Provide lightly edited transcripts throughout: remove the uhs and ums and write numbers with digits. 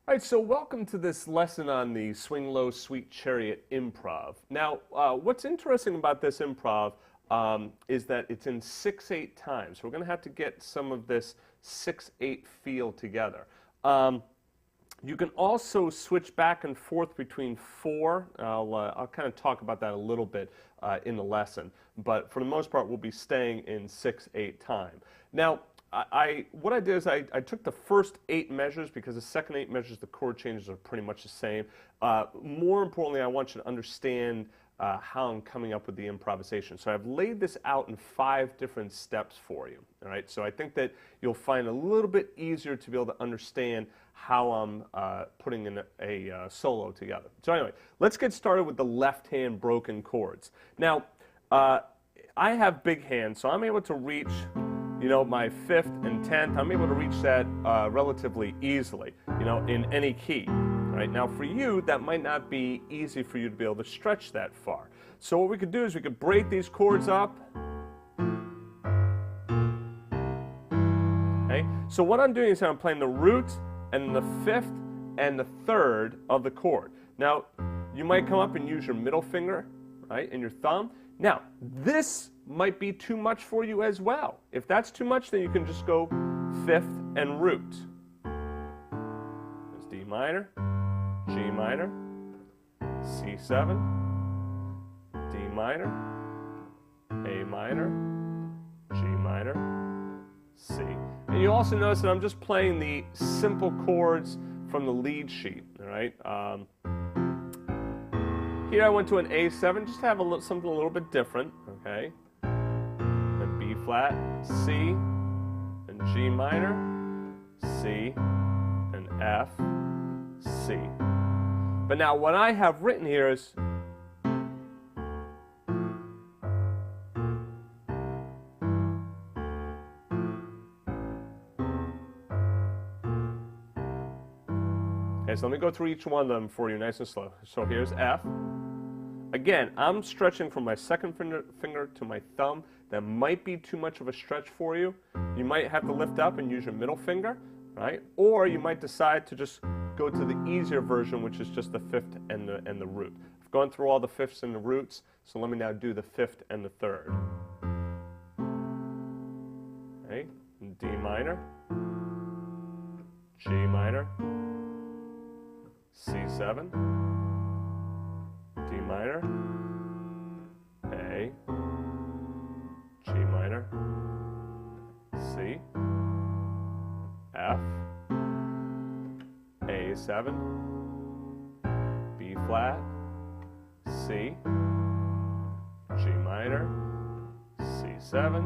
All right, so welcome to this lesson on the Swing Low Sweet Chariot improv. Now, what's interesting about this improv is that it's in 6/8 time. So we're going to have to get some of this 6/8 feel together. You can also switch back and forth between 4. I'll kind of talk about that a little bit in the lesson. But for the most part, we'll be staying in 6/8 time. Now, what I did is I took the first 8 measures because the second 8 measures, the chord changes are pretty much the same. More importantly, I want you to understand how I'm coming up with the improvisation. So I've laid this out in 5 different steps for you. All right, so I think that you'll find it a little bit easier to be able to understand how I'm putting in a solo together. So anyway, let's get started with the left hand broken chords. Now, I have big hands, so I'm able to reach, you know, my 5th and 10th. I'm able to reach that relatively easily, you know, in any key. Right? Now for you, that might not be easy for you to be able to stretch that far. So what we could do is we could break these chords up. Okay? So what I'm doing is I'm playing the root and the 5th and the 3rd of the chord. Now you might come up and use your middle finger, right, and your thumb. Now this might be too much for you as well. If that's too much, then you can just go 5th and root. There's D minor, G minor, C7, D minor, A minor, G minor, C. And you also notice that I'm just playing the simple chords from the lead sheet, all right? Here I went to an A7 just to have something a little bit different, okay? Then B flat, C, and G minor, C, and F, C. But now what I have written here is okay, so let me go through each one of them for you nice and slow. So here's F. Again, I'm stretching from my second finger to my thumb. That might be too much of a stretch for you. You might have to lift up and use your middle finger, right? Or you might decide to just go to the easier version, which is just the 5th and the root. I've gone through all the 5ths and the roots, so let me now do the 5th and the 3rd. Okay, D minor, G minor, C7, D minor, A, G minor, C, F, A7, B flat, C, G minor, C7,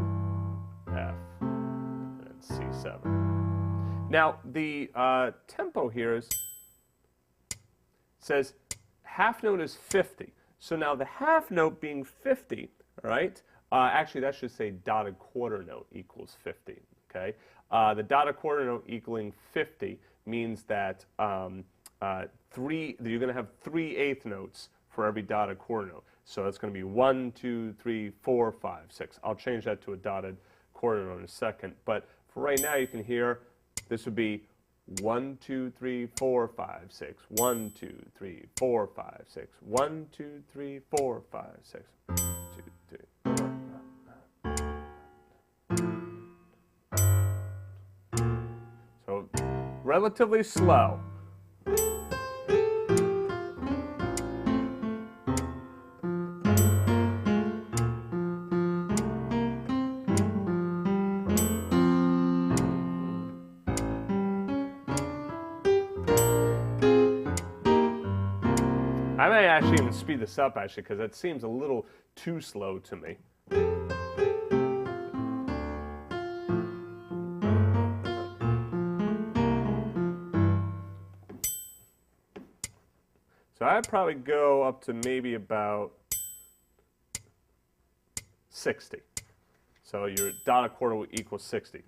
F, and C7. Now the tempo here says half note is 50. So now the half note being 50, all right? Actually, that should say dotted quarter note equals 50. Okay, the dotted quarter note equaling 50 means that you're going to have 3 eighth notes for every dotted quarter note. So it's going to be 1, 2, 3, 4, 5, 6. I'll change that to a dotted quarter note in a second. But for right now, you can hear this would be 1, 2, 3, 4, 5, 6. 1, 2, 3, 4, 5, 6. 1, 2, 3, 4, 5, 6. 1, 2, 3, 4, 5. So relatively slow. I may actually even speed this up, actually, because that seems a little too slow to me. So I'd probably go up to maybe about 60. So your dotted quarter will equal 60.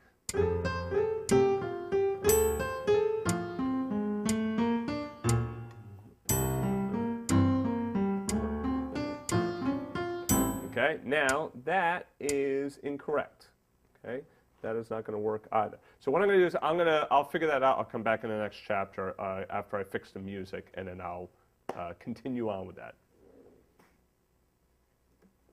Okay, now that is incorrect. Okay, that is not going to work either. So what I'm going to do is I'll figure that out. I'll come back in the next chapter after I fix the music, and then I'll continue on with that.